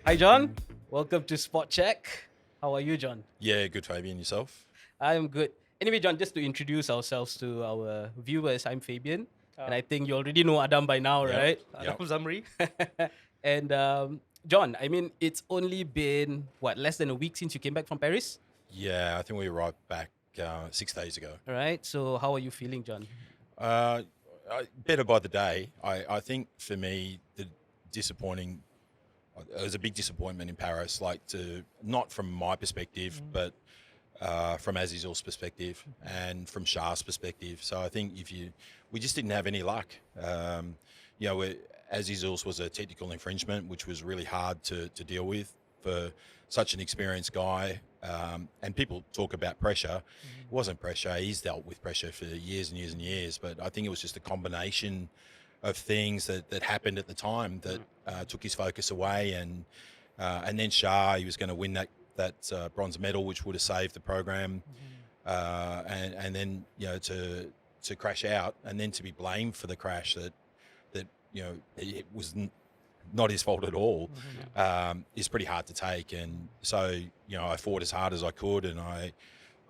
Hi, John. Welcome to Spot Check. How are you, John? Yeah, good, Fabian. Yourself? I'm good. Anyway, John, just to introduce ourselves to our viewers, I'm Fabian. And I think you already know Adam by now, Yep. right? Yep. Adam Zamri. And John, I mean, it's only been, less than a week since you came back from Paris? Yeah, I think we arrived back 6 days ago. All right. So, how are you feeling, John? Uh, Better by the day. I think for me, the disappointing, it was a big disappointment in Paris, not from my perspective, but from Azizul's perspective and from Shah's perspective. So I think we just didn't have any luck. Azizul's was a technical infringement, which was really hard to deal with for such an experienced guy. And people talk about pressure. It wasn't pressure. He's dealt with pressure for years and years and years. But I think it was just a combination of things that happened at the time that took his focus away. And then Shah, he was going to win that bronze medal, which would have saved the program. And then to crash out and then to be blamed for the crash that it was not his fault at all is pretty hard to take. And so I fought as hard as I could, and I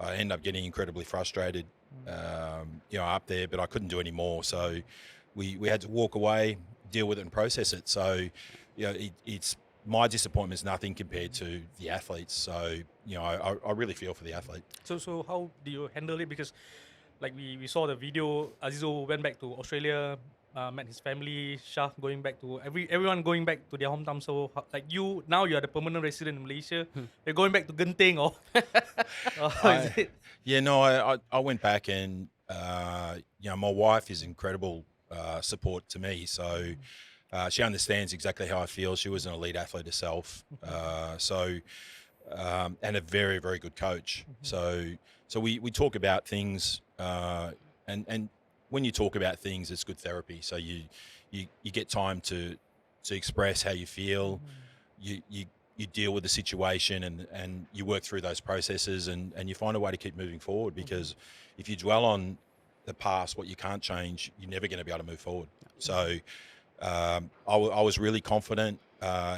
ended up getting incredibly frustrated up there, but I couldn't do any more. So we had to walk away, deal with it and process it. So it's my disappointment is nothing compared to the athletes. So I really feel for the athlete. So how do you handle it? Because like we saw the video, Azizo went back to Australia, met his family, Shah going back to everyone going back to their hometown. So like you are the permanent resident in Malaysia. You're going back to Genting or is it? Yeah, no, I went back and my wife is incredible support to me. So she understands exactly how I feel. She was an elite athlete herself. And a very, very good coach. So we talk about things, and when you talk about things, it's good therapy. So you get time to express how you feel. You deal with the situation and you work through those processes and you find a way to keep moving forward, because if you dwell on the past, what you can't change, you're never going to be able to move forward. So I was really confident.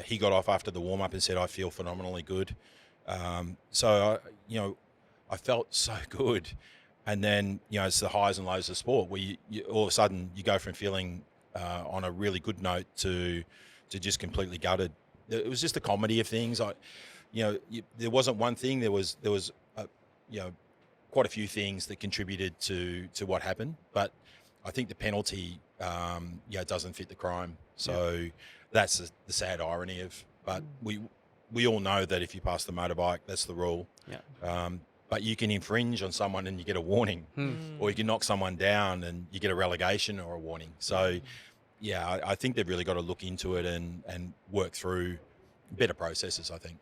He got off after the warm-up and said, I feel phenomenally good. I felt so good. And then, it's the highs and lows of sport where you all of a sudden you go from feeling on a really good note to just completely gutted. It was just a comedy of things. There wasn't one thing. There was quite a few things that contributed to what happened. But I think the penalty, doesn't fit the crime. So that's the sad irony of. But we all know that if you pass the motorbike, that's the rule. Yeah. But you can infringe on someone and you get a warning, or you can knock someone down and you get a relegation or a warning. So, I think they've really got to look into it and work through better processes, I think.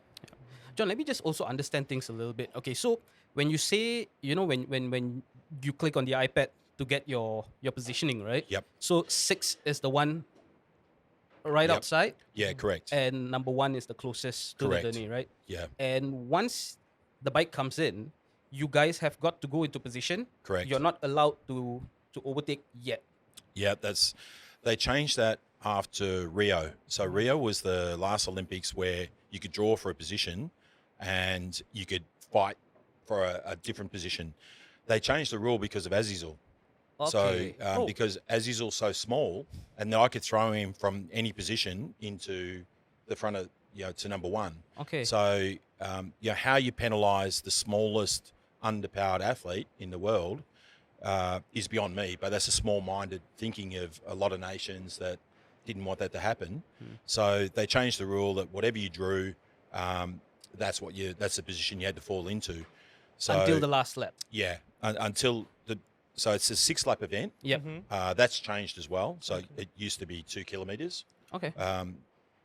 John, let me just also understand things a little bit. Okay, so when you say, when you click on the iPad to get your positioning, right? Yep. So 6 is the one right Yep. outside, Yeah, correct. and number 1 is the closest to Correct. the journey, right? Yeah, And once the bike comes in, you guys have got to go into position. correct. You're not allowed to overtake yet. Yeah, they changed that after Rio. So Rio was the last Olympics where you could draw for a position and you could fight for a different position. They changed the rule because of Azizul. Okay. So because Azizul's so small, and then I could throw him from any position into the front of to number 1. Okay. So how you penalise the smallest underpowered athlete in the world is beyond me. But that's a small-minded thinking of a lot of nations that didn't want that to happen. So they changed the rule that whatever you drew, that's the position you had to fall into. So Until the last lap. yeah, so it's a 6-lap event. Yep. That's changed as well. So it used to be 2 kilometres. Okay.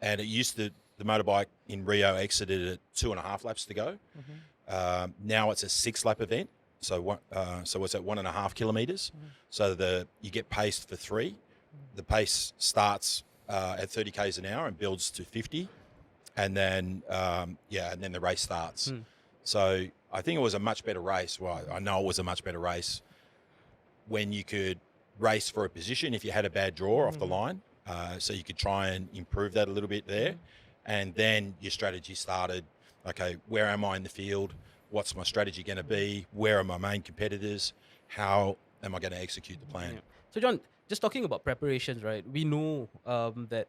And the motorbike in Rio exited at 2.5 laps to go. Now it's a 6-lap event. So what's that, 1.5 kilometres? So you get paced for 3. The pace starts at 30 k's an hour and builds to 50. And then, and then the race starts. So I think it was a much better race. Well, I know it was a much better race when you could race for a position if you had a bad draw off the line. So you could try and improve that a little bit there. And then your strategy started. Okay, where am I in the field? What's my strategy going to be? Where are my main competitors? How am I going to execute the plan? Yeah. So, John, just talking about preparations, right? We know that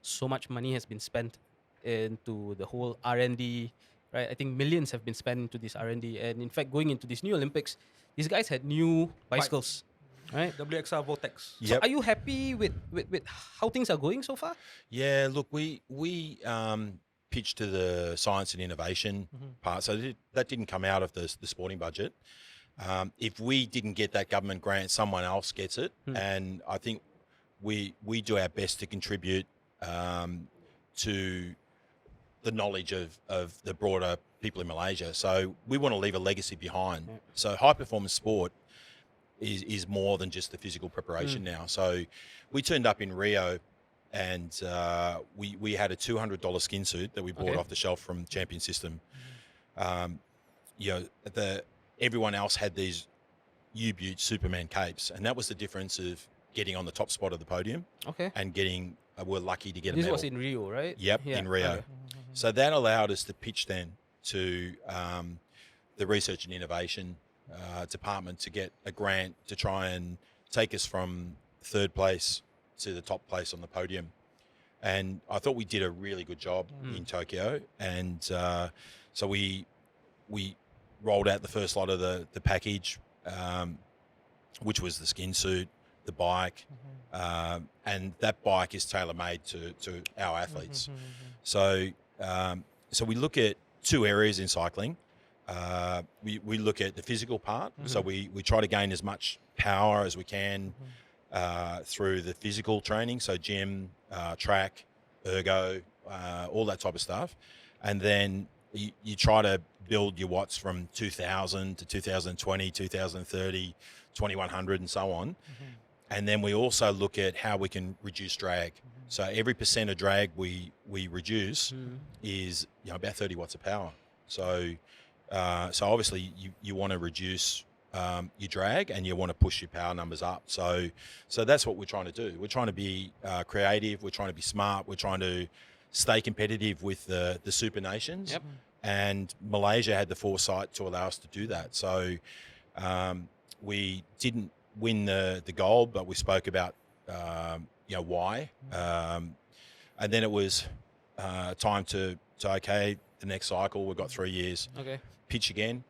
so much money has been spent into the whole R&D, right? I think millions have been spent into this R&D, and in fact, going into this new Olympics, these guys had new bicycles, right? WXR Vortex. So, Yep. are you happy with how things are going so far? Yeah, look, we pitched to the science and innovation part, so that didn't come out of the sporting budget. If we didn't get that government grant, someone else gets it, and I think we do our best to contribute to the knowledge of the broader people in Malaysia. So we want to leave a legacy behind. Yeah. So high performance sport is more than just the physical preparation now. So we turned up in Rio, and we had a $200 skin suit that we bought off the shelf from Champion System. Everyone else had these U-Butte Superman capes, and that was the difference of getting on the top spot of the podium Okay. and getting. We're lucky to get a This medal. was in Rio, right? Yep, Yeah. in Rio. Okay. So that allowed us to pitch then to the research and innovation department to get a grant to try and take us from third place to the top place on the podium. And I thought we did a really good job in Tokyo. And so we rolled out the first lot of the package, which was the skin suit, the bike, and that bike is tailor-made to our athletes. So we look at two areas in cycling. We look at the physical part. So we try to gain as much power as we can through the physical training. So gym, track, ergo, all that type of stuff. And then you try to build your watts from 2000 to 2020, 2030, 2100 and so on. And then we also look at how we can reduce drag. So every % of drag we reduce is about 30 watts of power. So obviously you want to reduce your drag and you want to push your power numbers up. So that's what we're trying to do. We're trying to be creative. We're trying to be smart. We're trying to stay competitive with the super nations. Yep. And Malaysia had the foresight to allow us to do that. So we didn't win the gold, but we spoke about why. And then it was time to okay, the next cycle, we've got 3 years. Okay. Pitch again,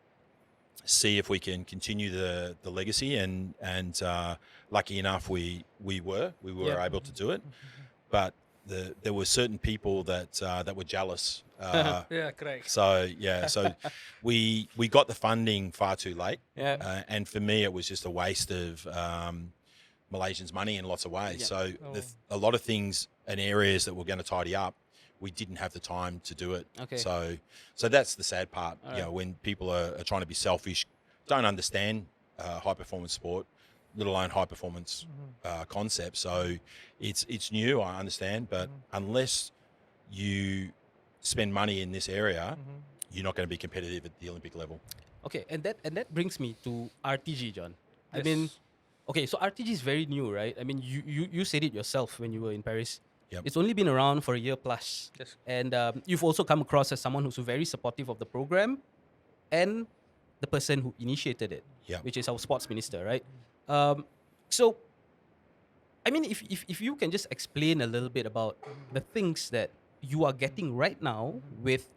see if we can continue the legacy, and lucky enough we were able to do it. But there were certain people that were jealous. Yeah, correct. So we got the funding far too late. Yeah. And for me, it was just a waste of Malaysians' money in lots of ways. Yeah. So a lot of things and areas that we're going to tidy up, we didn't have the time to do it. Okay. So that's the sad part. All right. When people are trying to be selfish, don't understand high performance sport, let alone high performance concept. So it's new, I understand, but unless you spend money in this area, you're not going to be competitive at the Olympic level. Okay, and that brings me to RTG, John. I Yes. mean, okay, so RTG is very new, right? I mean, you said it yourself when you were in Paris. Yep. It's only been around for a year plus. Yes. And you've also come across as someone who's very supportive of the program and the person who initiated it, Yep. which is our sports minister, right? So, I mean, if you can just explain a little bit about the things that you are getting right now with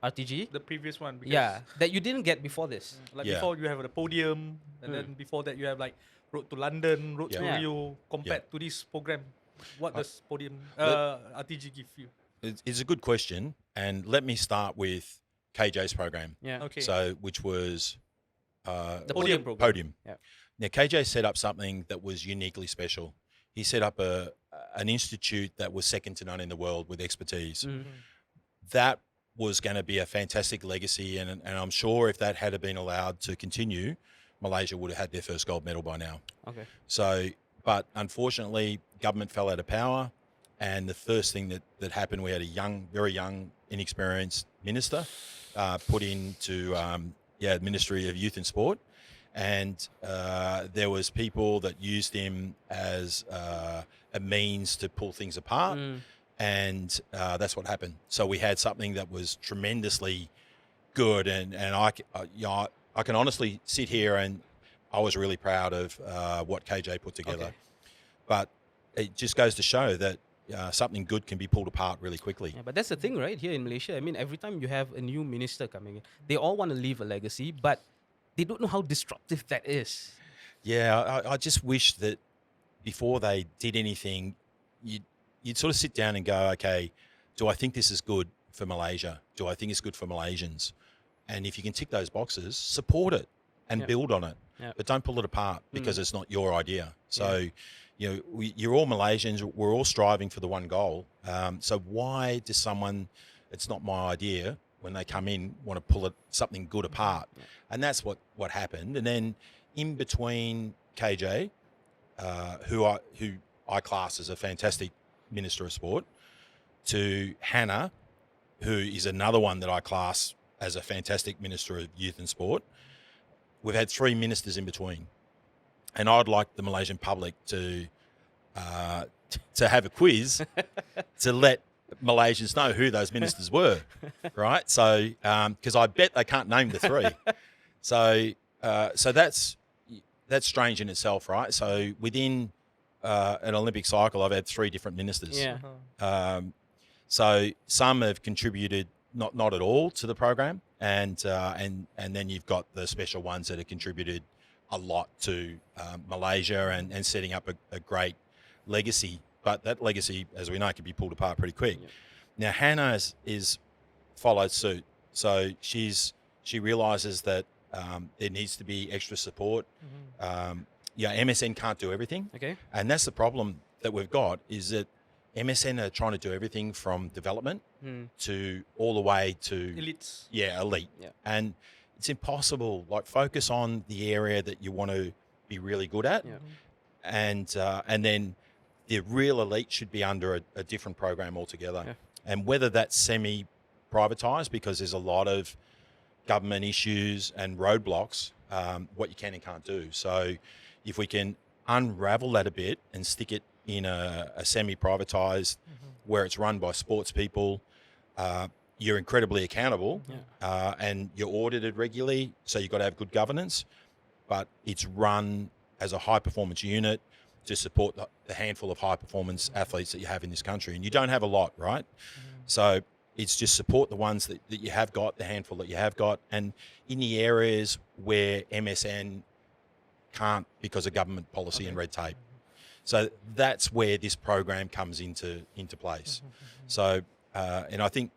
RTG, The previous one. Because that you didn't get before this. Like Yeah. before you have the podium, and then before that you have like Road to London, Road to Yeah. Rio. Compared to this program, what does podium RTG give you? It's a good question, and let me start with KJ's program. Yeah. Okay. So which was The podium program. Podium. Yeah. Now KJ set up something that was uniquely special. He set up an institute that was second to none in the world with expertise. That was going to be a fantastic legacy, and I'm sure if that had been allowed to continue, Malaysia would have had their first gold medal by now. Okay. So, but unfortunately, government fell out of power, and the first thing that happened, we had a very young, inexperienced minister put into Ministry of Youth and Sport, and there was people that used him as a means to pull things apart. and that's what happened. So we had something that was tremendously good, and I can honestly sit here and I was really proud of what KJ put together. Okay. But it just goes to show that something good can be pulled apart really quickly. Yeah, but that's the thing, right? Here in Malaysia, I mean, every time you have a new minister coming in, they all want to leave a legacy, but they don't know how disruptive that is. Yeah, I just wish that before they did anything, you'd sort of sit down and go, okay, do I think this is good for Malaysia? Do I think it's good for Malaysians? And if you can tick those boxes, support it and Yeah. build on it. Yeah. But don't pull it apart because it's not your idea. So, you're all Malaysians. We're all striving for the one goal. So why does someone, it's not my idea, when they come in, want to pull something good apart? Yeah. And that's what happened. And then in between KJ, who I class as a fantastic Minister of Sport, to Hannah, who is another one that I class as a fantastic Minister of Youth and Sport, we've had 3 ministers in between. And I'd like the Malaysian public to have a quiz to let Malaysians know who those ministers were, right? So, because I bet they can't name the 3. So that's strange in itself, right? So within an Olympic cycle, I've had 3 different ministers. Yeah. So some have contributed not at all to the program, and then you've got the special ones that have contributed a lot to Malaysia and setting up a great legacy. But that legacy, as we know, can be pulled apart pretty quick. Yeah. Now Hannah is followed suit, so she realises that there needs to be extra support. MSN can't do everything. Okay. And that's the problem that we've got, is that MSN are trying to do everything from development to all the way to Elites. elite. Yeah. And it's impossible. Like, focus on the area that you want to be really good at. Yeah. And then the real elite should be under a different program altogether. Yeah. And whether that's semi-privatized, because there's a lot of government issues and roadblocks, what you can and can't do. So if we can unravel that a bit and stick it in a semi-privatized where it's run by sports people, you're incredibly accountable, and you're audited regularly, so you've got to have good governance, but it's run as a high-performance unit to support the handful of high-performance athletes that you have in this country. And you don't have a lot, right? So it's just support the ones that you have got, the handful that you have got, and in the areas where MSN can't because of government policy and red tape. So that's where this program comes into place. So, and I think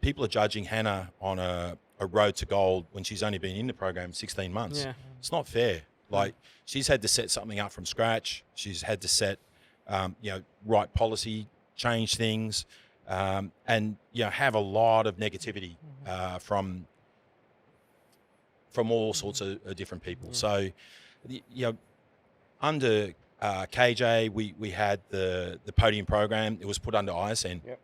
people are judging Hannah on a road to gold when she's only been in the program 16 months. Yeah. It's not fair. Like, she's had to set something up from scratch. She's had to set, right policy, change things, and, have a lot of negativity from all sorts of different people. So, under KJ, we had the podium program. It was put under ISN. Yep.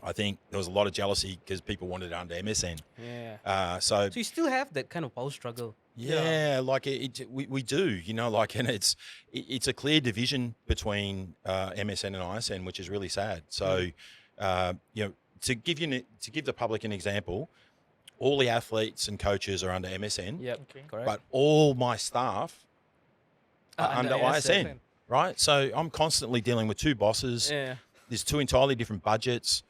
I think there was a lot of jealousy because people wanted it under MSN. Yeah. So So you still have that kind of power struggle. yeah, like we do, and it's a clear division between MSN and ISN, which is really sad. So, to give the public an example, all the athletes and coaches are under MSN, Yep. Okay. Correct. but all my staff are under under ISN. ISN, right? So I'm constantly dealing with 2 bosses. Yeah. There's 2 entirely different budgets.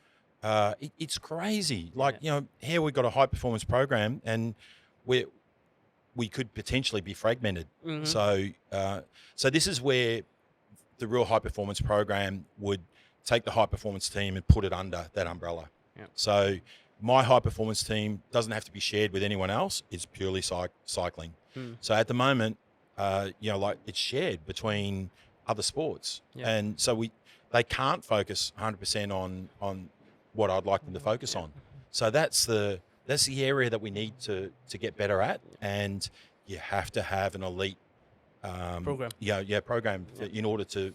It's crazy. Like, here we've got a high performance program, and we could potentially be fragmented. So this is where the real high performance program would take the high performance team and put it under that umbrella. Yeah. So my high performance team doesn't have to be shared with anyone else. It's purely cycling. So at the moment, it's shared between other sports. Yeah. And so they can't focus 100% on what I'd like them to focus on. So that's the area that we need to get better at, and you have to have an elite Program. program in order to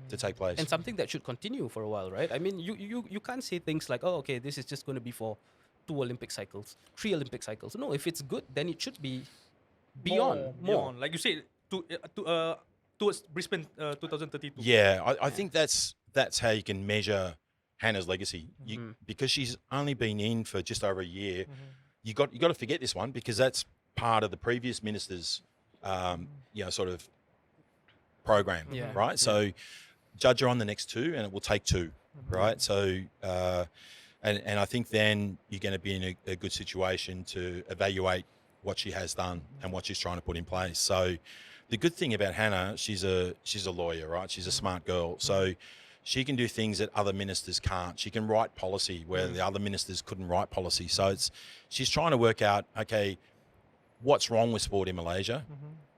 take place. And something that should continue for a while, right? I mean, you can't say things like, oh, okay, this is just going to be for 2 Olympic cycles, 3 Olympic cycles. No, if it's good, then it should be beyond. Like you said, towards Brisbane 2032. Yeah, I think that's that's how you can measure Hannah's legacy. Because she's only been in for just over a year, you got to forget this one, because that's part of the previous minister's, sort of program, right? So judge her on the next 2, and it will take 2, right? So, and I think then you're going to be in a good situation to evaluate what she has done and what she's trying to put in place. So the good thing about Hannah, she's a lawyer, right? She's a smart girl. So she can do things that other ministers can't. She can write policy where the other ministers couldn't write policy. So she's trying to work out, okay, what's wrong with sport in Malaysia?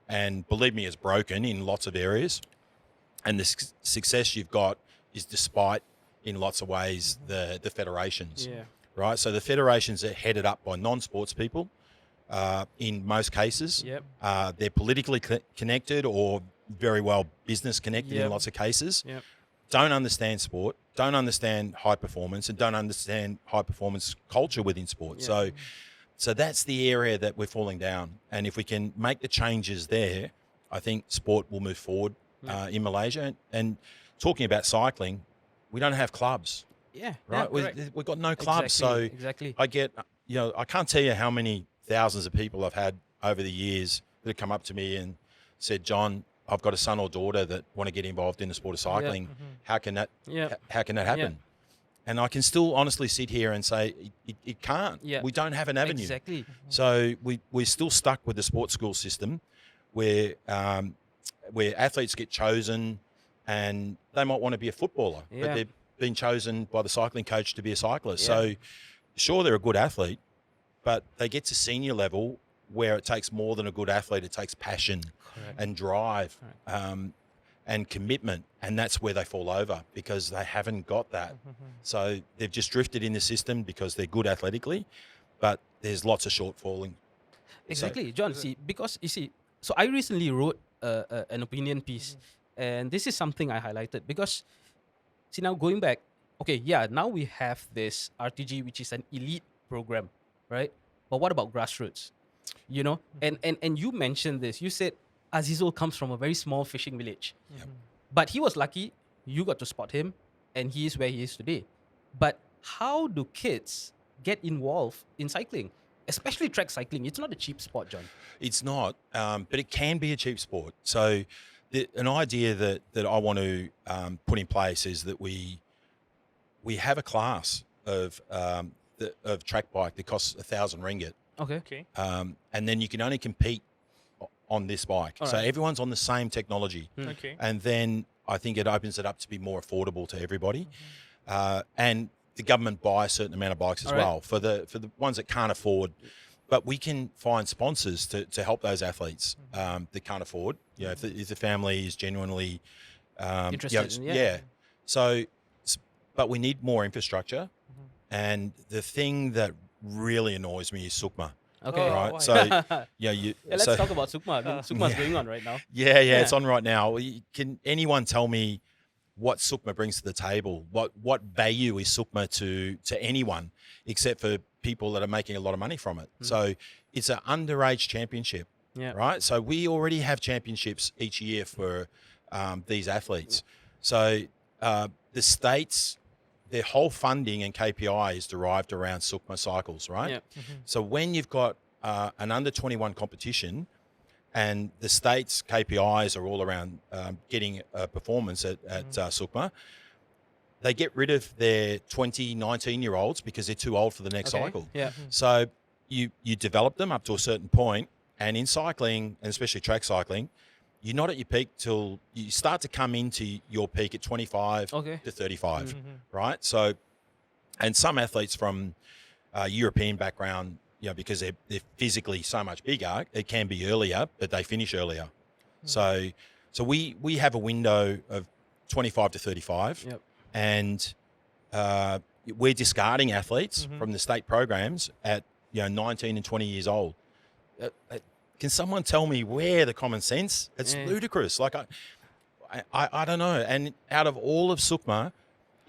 And believe me, it's broken in lots of areas. And the success you've got is despite, in lots of ways, the federations, right? So the federations are headed up by non-sports people in most cases. They're politically connected or very well business connected in lots of cases. Don't understand sport, don't understand high performance, and don't understand high performance culture within sport. So that's the area that we're falling down. And if we can make the changes there, I think sport will move forward in Malaysia. And talking about cycling, we don't have clubs. Right? We've got no clubs. Exactly. I get, I can't tell you how many thousands of people I've had over the years that have come up to me and said, John, I've got a son or daughter that want to get involved in the sport of cycling. How can that happen? And I can still honestly sit here and say it can't. We don't have an avenue. Exactly. So we're still stuck with the sports school system where athletes get chosen and they might want to be a footballer, but they've been chosen by the cycling coach to be a cyclist. So sure, they're a good athlete, but they get to senior level where it takes more than a good athlete. It takes passion and drive and commitment, and that's where they fall over because they haven't got that. So they've just drifted in the system because they're good athletically, but there's lots of shortfalling. Exactly, John. Because so I recently wrote an opinion piece, and this is something I highlighted because, now going back, now we have this RTG, which is an elite program, right? But what about grassroots? And you mentioned this. You said Azizul comes from a very small fishing village, but he was lucky. You got to spot him, and he is where he is today. But how do kids get involved in cycling, especially track cycling? It's not a cheap sport, John. It's not, but it can be a cheap sport. So an idea that I want to put in place is that we have a class of track bike that costs 1,000 ringgit. Okay. And then you can only compete on this bike. So everyone's on the same technology. And then I think it opens it up to be more affordable to everybody. And the government buy a certain amount of bikes as well for the ones that can't afford. But we can find sponsors to help those athletes that can't afford. If the family is genuinely interested. So, but we need more infrastructure. And the thing that really annoys me is SUKMA. Okay. Right. Why? So let's talk about SUKMA. SUKMA's going on right now. Yeah, it's on right now. Can anyone tell me what SUKMA brings to the table? What value is SUKMA to anyone except for people that are making a lot of money from it? So it's an underage championship. Right. So we already have championships each year for these athletes. So the states, their whole funding and KPI is derived around SUKMA cycles, right? So when you've got an under 21 competition and the state's KPIs are all around getting a performance at SUKMA, they get rid of their 20, 19-year-olds because they're too old for the next cycle. So you develop them up to a certain point, and in cycling, and especially track cycling, you're not at your peak till you start to come into your peak at 25 to 35, right? So, and some athletes from European background, because they're physically so much bigger, it can be earlier, but they finish earlier. So we have a window of 25 to 35, and we're discarding athletes from the state programs at 19 and 20 years old. Can someone tell me where the common sense? It's ludicrous. Like I don't know. And out of all of SUKMA,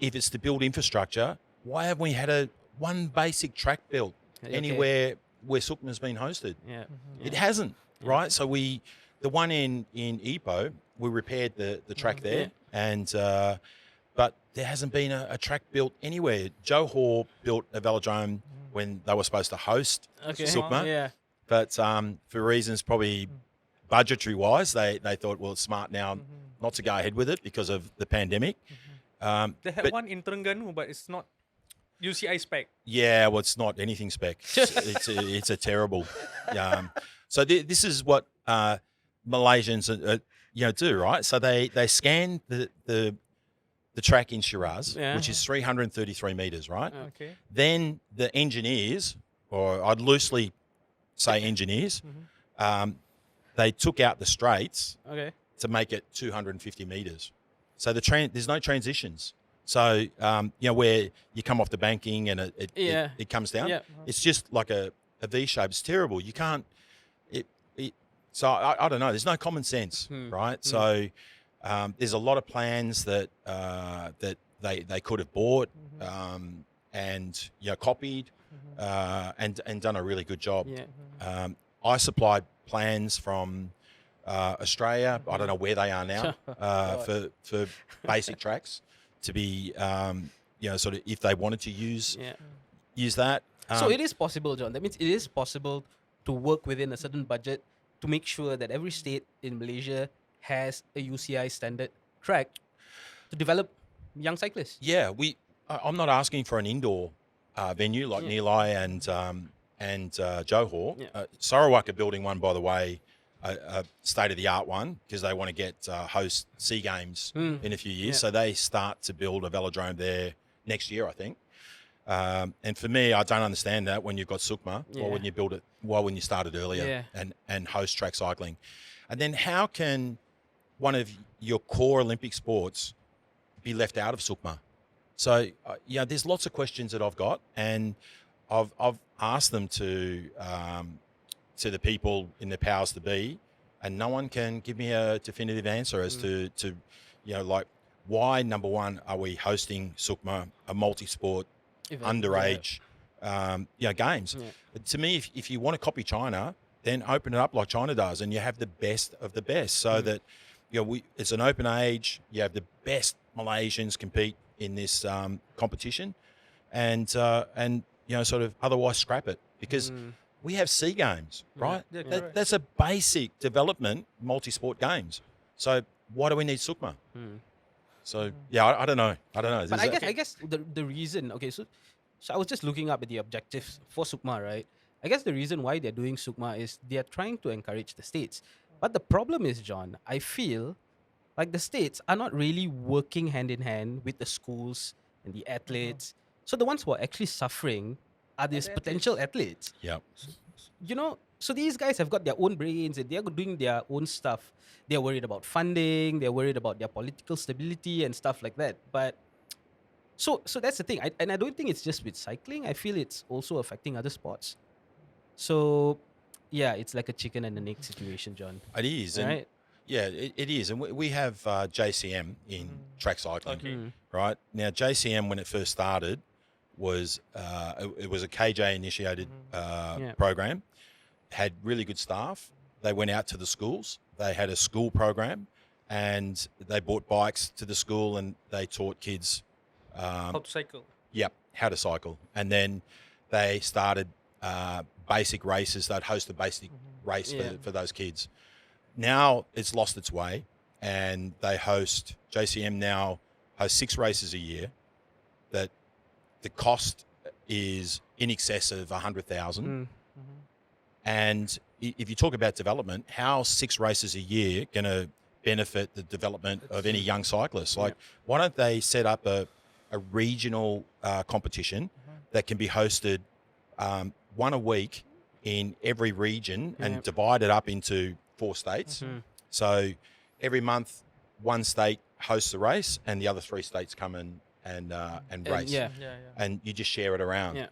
if it's to build infrastructure, why haven't we had one basic track built anywhere where SUKMA's been hosted? It hasn't, right? So the one in Ipoh, we repaired the track there, and but there hasn't been a track built anywhere. Johor built a velodrome when they were supposed to host Sukma, Yeah. but for reasons probably budgetary-wise, they thought, well, it's smart now not to go ahead with it because of the pandemic. They had but- one in Terengganu, but it's not UCI spec. Yeah, well, it's not anything spec. It's a terrible. So this is what Malaysians do, right? So they scan the track in Shiraz, Yeah. which is 333 meters, right? Okay. Then the engineers, or I'd loosely say engineers, they took out the straights Okay. to make it 250 meters. So there's no transitions. So where you come off the banking and it comes down. Yeah. It's just like a V shape. It's terrible. You can't. So I don't know. There's no common sense, right? So there's a lot of plans that they could have bought and copied and done a really good job. Yeah. I supplied plans from Australia. I don't know where they are now for basic tracks to be sort of if they wanted to use that. So it is possible, John. That means it is possible to work within a certain budget to make sure that every state in Malaysia has a UCI standard track to develop young cyclists. Yeah, I'm not asking for an indoor venue like Nilai and Johor. Yeah. Sarawak are building one, by the way, a state-of-the-art one because they want to get host SEA Games in a few years. Yeah. So they start to build a velodrome there next year, I think. And for me, I don't understand that when you've got Sukma, why wouldn't you build it? Why wouldn't you start it earlier and host track cycling? And then how can one of your core Olympic sports be left out of Sukma? So, there's lots of questions that I've got, and I've asked them to the people in the powers to be, and no one can give me a definitive answer as to why, number one, are we hosting Sukma, a multi-sport underage games? Yeah. To me, if you want to copy China, then open it up like China does, and you have the best of the best, so that it's an open age. You have the best Malaysians compete in this competition, and sort of otherwise scrap it because we have SEA Games, right? Yeah, correct. That's a basic development multi-sport games. So why do we need Sukma? So I don't know. But I guess the reason, so I was just looking up at the objectives for Sukma, right? I guess the reason why they're doing Sukma is they're trying to encourage the states. But the problem is, John, I feel like the states are not really working hand in hand with the schools and the athletes. So the ones who are actually suffering are these potential athletes. Yeah. So these guys have got their own brains and they're doing their own stuff. They're worried about funding, they're worried about their political stability and stuff like that. But so that's the thing. I don't think it's just with cycling. I feel it's also affecting other sports. So it's like a chicken and an egg situation, John. It is. And Right? yeah, it is. And we have JCM in track cycling, Okay. right? Now, JCM, when it first started, was it was a KJ initiated program, had really good staff. They went out to the schools. They had a school program, and they bought bikes to the school, and they taught kids How to cycle. how to cycle. And then they started basic races. They'd host a basic race for those kids. Now it's lost its way, and JCM now hosts 6 races a year. That the cost is in excess of 100,000. And if you talk about development, how 6 races a year going to benefit the development of any young cyclist? Like, why don't they set up a regional competition that can be hosted one a week in every region and divide it up into 4 states? So every month, one state hosts a race and the other 3 states come and race. And you just share it around. Yeah.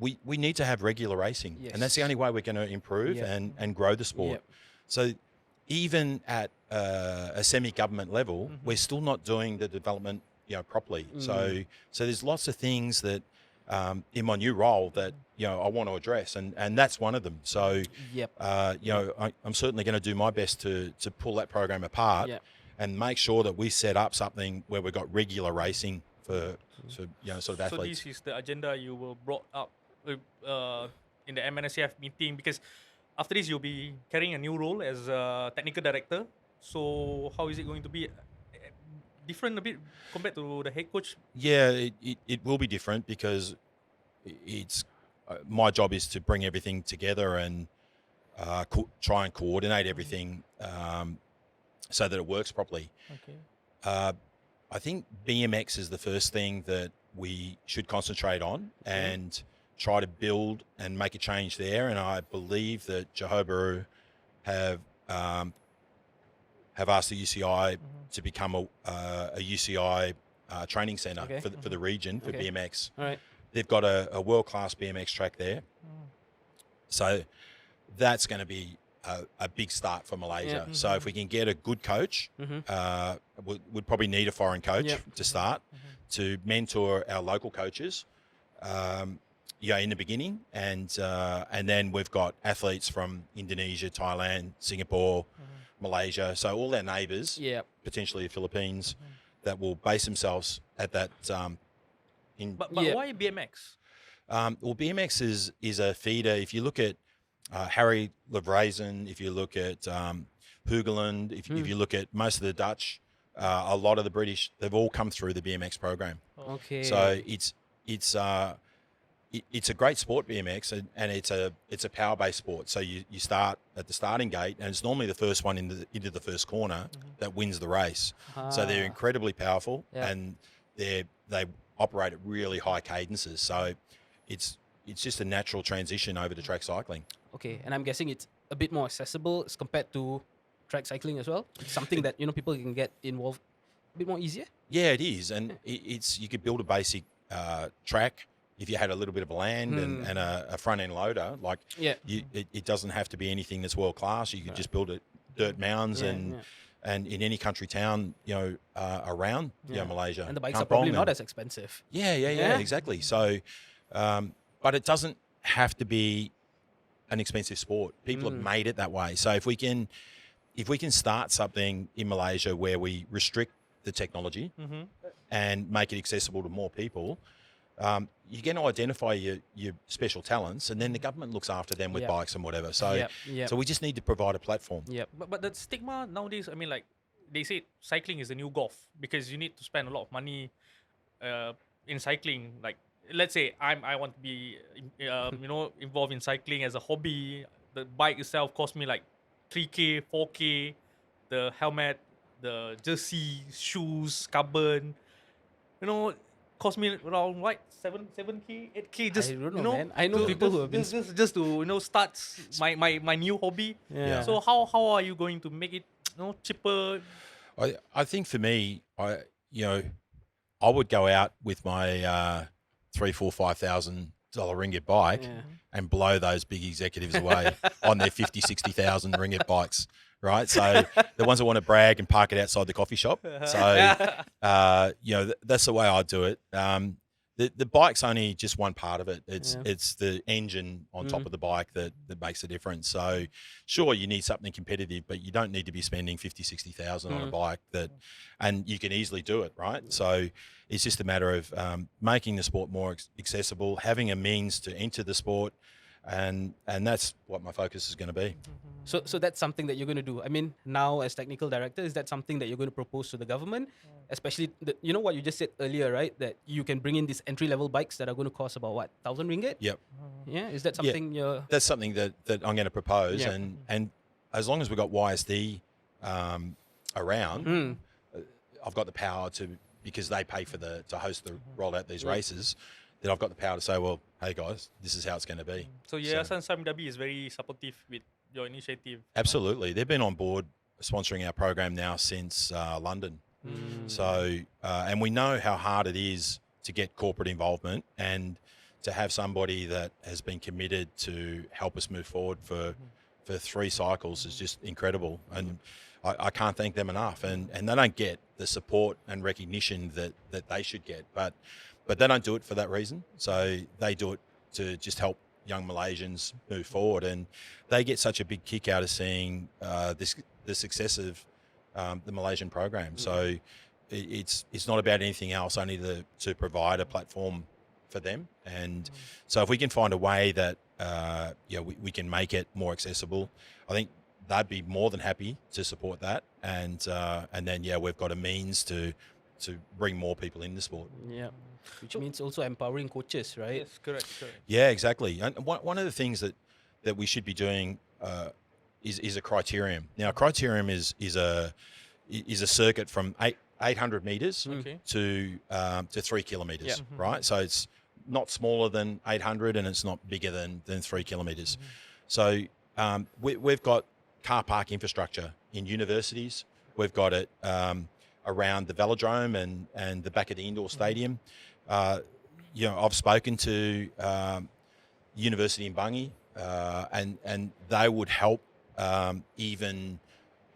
We need to have regular racing, and that's the only way we're going to improve and grow the sport. So even at a semi-government level, we're still not doing the development properly. So there's lots of things that in my new role that I want to address, and that's one of them. So I'm certainly going to do my best to pull that program apart and make sure that we set up something where we've got regular racing for sort of So athletes. this is the agenda you will brought up in the MNSCF meeting, because after this you'll be carrying a new role as a technical director. So how is it going to be different a bit compared to the head coach? Yeah, it will be different because it's my job is to bring everything together and try and coordinate everything so that it works properly. Okay. I think BMX is the first thing that we should concentrate on and try to build and make a change there. And I believe that Johor have asked the UCI to become a UCI training centre for the region for BMX. All right. They've got a world-class BMX track there. So that's going to be a big start for Malaysia. So if we can get a good coach, we'd probably need a foreign coach to start to mentor our local coaches. In the beginning, and then we've got athletes from Indonesia, Thailand, Singapore, Malaysia, so all our neighbours, potentially the Philippines, that will base themselves at that. But why BMX? Well, BMX is a feeder. If you look at Harry Levrazen, if you look at Hoogland, if you look at most of the Dutch, a lot of the British, they've all come through the BMX program. Okay. So it's a great sport, BMX, and it's a power-based sport. So you start at the starting gate, and it's normally the first one into the first corner that wins the race. So they're incredibly powerful, and they operate at really high cadences. So it's just a natural transition over to track cycling. Okay, and I'm guessing it's a bit more accessible as compared to track cycling as well. It's something that people can get involved a bit more easier. Yeah, it is, and it's you could build a basic track. If you had a little bit of land and a front end loader, it doesn't have to be anything that's world class. You could just build it dirt mounds and in any country town, around Malaysia. And the bikes are probably not as expensive. Yeah, exactly. So, but it doesn't have to be an expensive sport. People have made it that way. So if we can start something in Malaysia where we restrict the technology and make it accessible to more people, you're going to identify your special talents, and then the government looks after them with bikes and whatever. So, so we just need to provide a platform. But the stigma nowadays, I mean, like they say, cycling is the new golf because you need to spend a lot of money in cycling. Like, let's say I want to be, involved in cycling as a hobby. The bike itself cost me like 3K, 4K. The helmet, the jersey, shoes, carbon, cost me around 7K, 8K. Just I don't know, man. I know people who have been just to start my new hobby. Yeah. So how are you going to make it cheaper? I think for me, I would go out with my $3,000, $5,000 ringgit bike and blow those big executives away on their 50,000, 60,000 ringgit bikes. Right, so the ones that want to brag and park it outside the coffee shop. So, that's the way I do it. The bike's only just one part of it. It's the engine on top of the bike that makes a difference. So, sure, you need something competitive, but you don't need to be spending 50,000, 60,000 on a bike and you can easily do it, right? So, it's just a matter of making the sport more accessible, having a means to enter the sport. And that's what my focus is going to be. So that's something that you're going to do. I mean, now as technical director, is that something that you're going to propose to the government? Especially, what you just said earlier, right? That you can bring in these entry-level bikes that are going to cost about, 1,000 ringgit? Yep. Yeah, is that something you're... That's something that I'm going to propose. And as long as we've got YSD around, I've got the power to, because they pay for to roll out these races, then I've got the power to say, well, hey guys, this is how it's going to be. So Yayasan Sam Dhabi is very supportive with your initiative. Absolutely. They've been on board sponsoring our program now since London. So, and we know how hard it is to get corporate involvement, and to have somebody that has been committed to help us move forward for 3 cycles is just incredible. And I can't thank them enough. And they don't get the support and recognition that they should get. But they don't do it for that reason. So they do it to just help young Malaysians move forward. And they get such a big kick out of seeing the success of the Malaysian program. So it's not about anything else, only to provide a platform for them. And so if we can find a way that we can make it more accessible, I think they'd be more than happy to support that. And then we've got a means to bring more people in the sport. Yeah. Which means also empowering coaches, right? Yes, correct. Yeah, exactly. And one of the things that we should be doing is a criterium. Now, a criterium is a circuit from 800 meters Okay. to 3 kilometers, Yeah. right? So it's not smaller than 800 and it's not bigger than 3 kilometers. So we've got car park infrastructure in universities. We've got it around the velodrome and the back of the indoor stadium. I've spoken to University in Bungie, and they would help even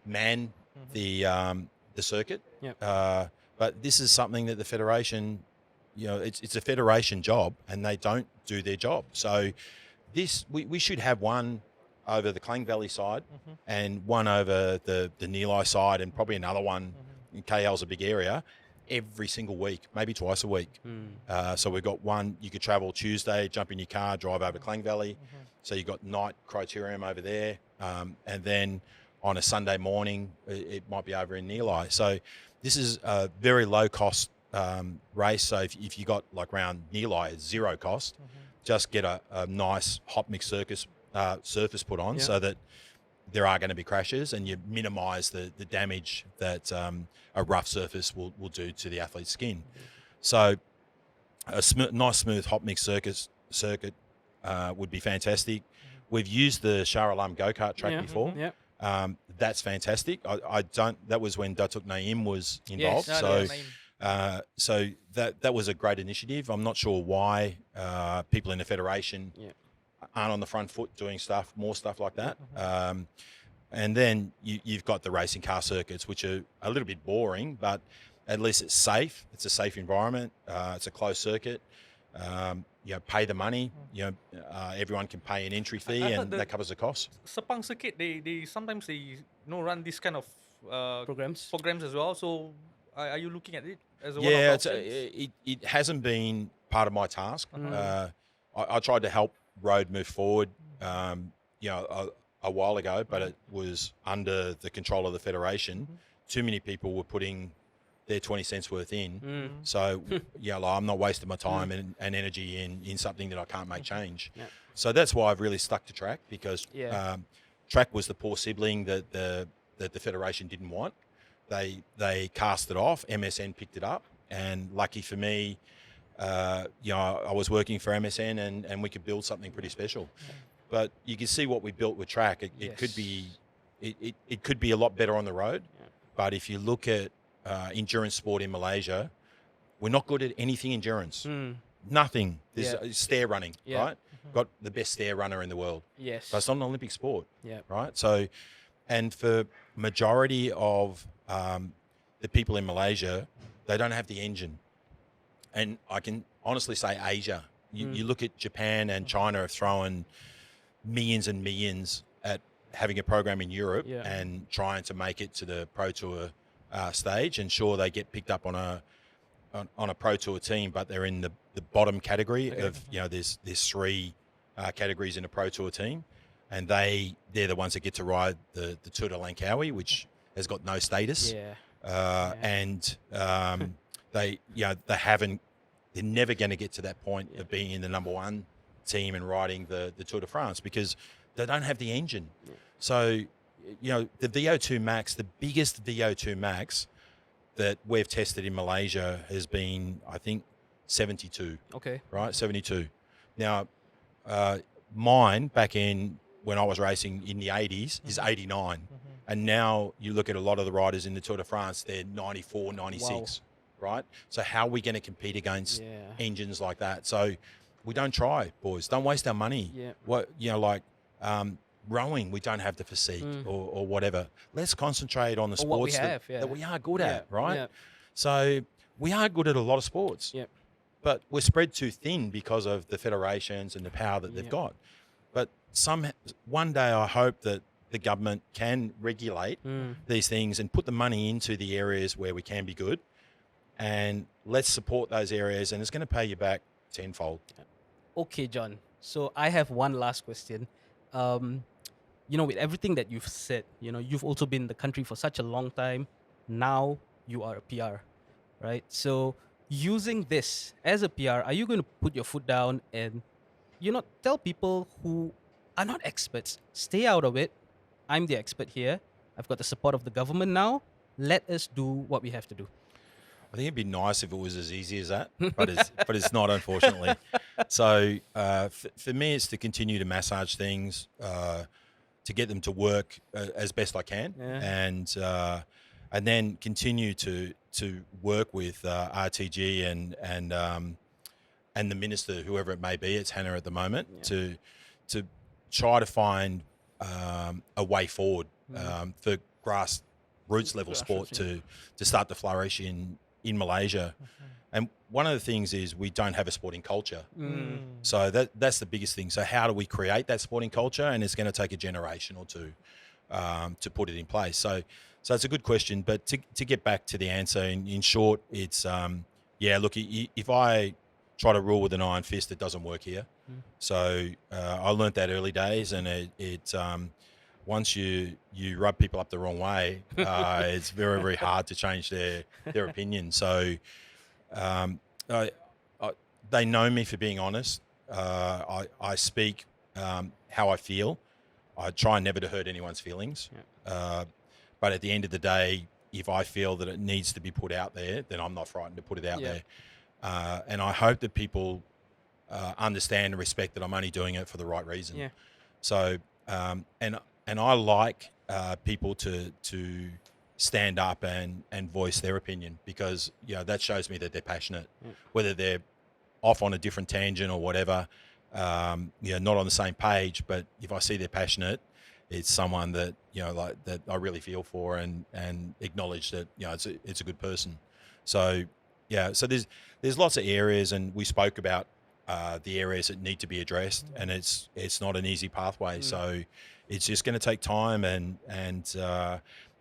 man the circuit. Yep. But this is something that the federation, it's a federation job, and they don't do their job. So we should have one over the Klang Valley side and one over the Nilai side, and probably another one. KL's a big area. Every single week, maybe twice a week. So we've got one, you could travel Tuesday, jump in your car, drive over to Klang Valley. So you've got night criterium over there. And then on a Sunday morning, it might be over in Nilai. So this is a very low cost race. So if you got like around Nilai, it's zero cost. Just get a nice hot mix surface put on so that there are going to be crashes, and you minimise the damage that a rough surface will do to the athlete's skin. So a nice smooth hot mix circuit would be fantastic. We've used the Shah Alam go-kart track before. Yeah. That's fantastic. That was when Datuk Naim was involved. Yes. So that was a great initiative. I'm not sure why people in the federation aren't on the front foot doing more stuff like that. And then you've got the racing car circuits, which are a little bit boring, but at least it's safe. It's a safe environment. It's a closed circuit. Pay the money. Everyone can pay an entry fee, and that covers the cost. Sepang circuit, they sometimes run this kind of Programs. as well. So are you looking at it as a Yeah, one of the options? it hasn't been part of my task. I tried to help Road move forward, a while ago, but it was under the control of the federation. Too many people were putting their 20 cents worth in. So, I'm not wasting my time and energy in something that I can't make change. Yeah. So that's why I've really stuck to track, because track was the poor sibling that the federation didn't want. They cast it off. MSN picked it up, and lucky for me, I was working for MSN and we could build something pretty special. But you can see what we built with track. It could be it could be a lot better on the road. But if you look at endurance sport in Malaysia, we're not good at anything endurance. Nothing. There's stair running, right? Got the best stair runner in the world. Yes. But it's not an Olympic sport, Yeah. right? So, and for majority of the people in Malaysia, they don't have the engine. And I can honestly say Asia. You look at Japan and China have thrown millions and millions at having a program in Europe and trying to make it to the Pro Tour stage. And sure, they get picked up on a Pro Tour team, but they're in the bottom category of, there's 3 categories in a Pro Tour team. And they're the ones that get to ride the Tour de Langkawi, which has got no status. And they're never going to get to that point of being in the number 1 team and riding the Tour de France, because they don't have the engine. So, the VO2 max, the biggest VO2 max that we've tested in Malaysia has been, I think, 72. Okay. Right? 72. Now, mine back when I was racing in the 80s is 89. And now you look at a lot of the riders in the Tour de France, they're 94, 96. Right? So how are we going to compete against engines like that? So we don't try, boys. Don't waste our money. What rowing, we don't have the physique or whatever. Let's concentrate on the sports that we are good at, right? So we are good at a lot of sports. But we're spread too thin because of the federations and the power that they've got. But one day I hope that the government can regulate these things and put the money into the areas where we can be good, and let's support those areas, and it's going to pay you back tenfold. Okay, John. So I have one last question. With everything that you've said, you've also been in the country for such a long time. Now you are a PR, right? So using this as a PR, are you going to put your foot down and, tell people who are not experts, stay out of it. I'm the expert here. I've got the support of the government now. Let us do what we have to do. I think it'd be nice if it was as easy as that, but it's not, unfortunately. So for me, it's to continue to massage things, to get them to work as best I can, and then continue to work with RTG and the minister, whoever it may be. It's Hannah at the moment, to try to find a way forward for grassroots level sport to start to flourish in Malaysia. And one of the things is we don't have a sporting culture. So that's the biggest thing. So how do we create that sporting culture? And it's going to take a generation or two to put it in place. So it's a good question. But to get back to the answer, in short, it's, look, if I try to rule with an iron fist, it doesn't work here. So I learned that early days, and it once you rub people up the wrong way, it's very, very hard to change their opinion. So they know me for being honest. I speak how I feel. I try never to hurt anyone's feelings. But at the end of the day, if I feel that it needs to be put out there, then I'm not frightened to put it out there. And I hope that people understand and respect that I'm only doing it for the right reason. So, and I like people to stand up and voice their opinion, because that shows me that they're passionate, whether they're off on a different tangent or whatever, not on the same page. But if I see they're passionate, it's someone that that I really feel for and acknowledge that it's a good person. So so there's lots of areas, and we spoke about the areas that need to be addressed, and it's not an easy pathway. So it's just going to take time and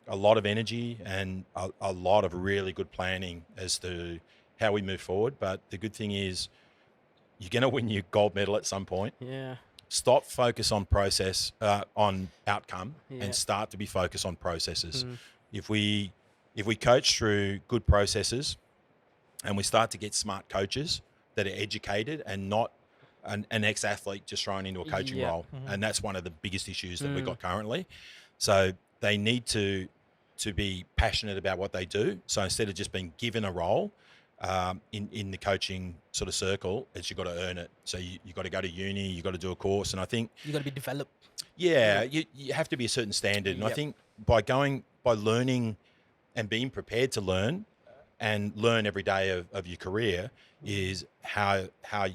a lot of energy and a lot of really good planning as to how we move forward. But the good thing is you're going to win your gold medal at some point. Stop focus on process, on outcome, and start to be focused on processes. If we coach through good processes, and we start to get smart coaches that are educated and not an ex-athlete just thrown into a coaching role. And that's one of the biggest issues that we've got currently. So they need to be passionate about what they do. So instead of just being given a role in the coaching sort of circle, it's you've got to earn it. So you've got to go to uni, you've got to do a course. And I think you got to be developed. You have to be a certain standard. And I think by learning and being prepared to learn and learn every day of your career is how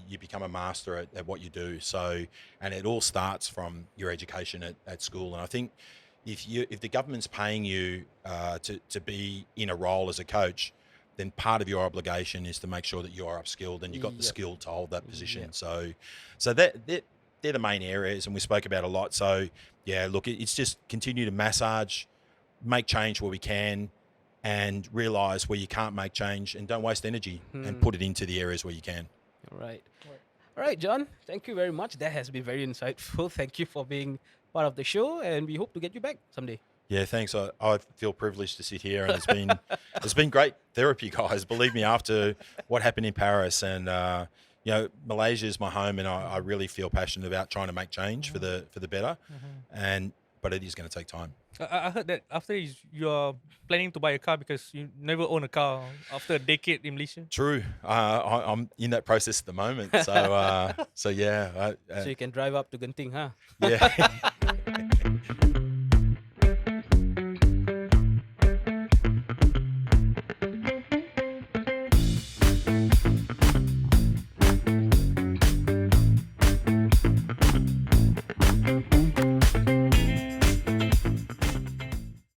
you become a master at what you do. So, and it all starts from your education at school. And I think if the government's paying you to be in a role as a coach, then part of your obligation is to make sure that you're upskilled and you've got the skill to hold that position. So they're the main areas, and we spoke about a lot. So look, it's just continue to massage, make change where we can, and realize where you can't make change, and don't waste energy and put it into the areas where you can. All right, John, thank you very much. That has been very insightful. Thank you for being part of the show, and we hope to get you back someday. Yeah, thanks. I feel privileged to sit here, and it's been great therapy, guys. Believe me, after what happened in Paris, and Malaysia is my home, and I really feel passionate about trying to make change for the better. But it is going to take time. I heard that after you're planning to buy a car because you never own a car after a decade in Malaysia. True. I'm in that process at the moment. So, so you can drive up to Genting, huh? Yeah.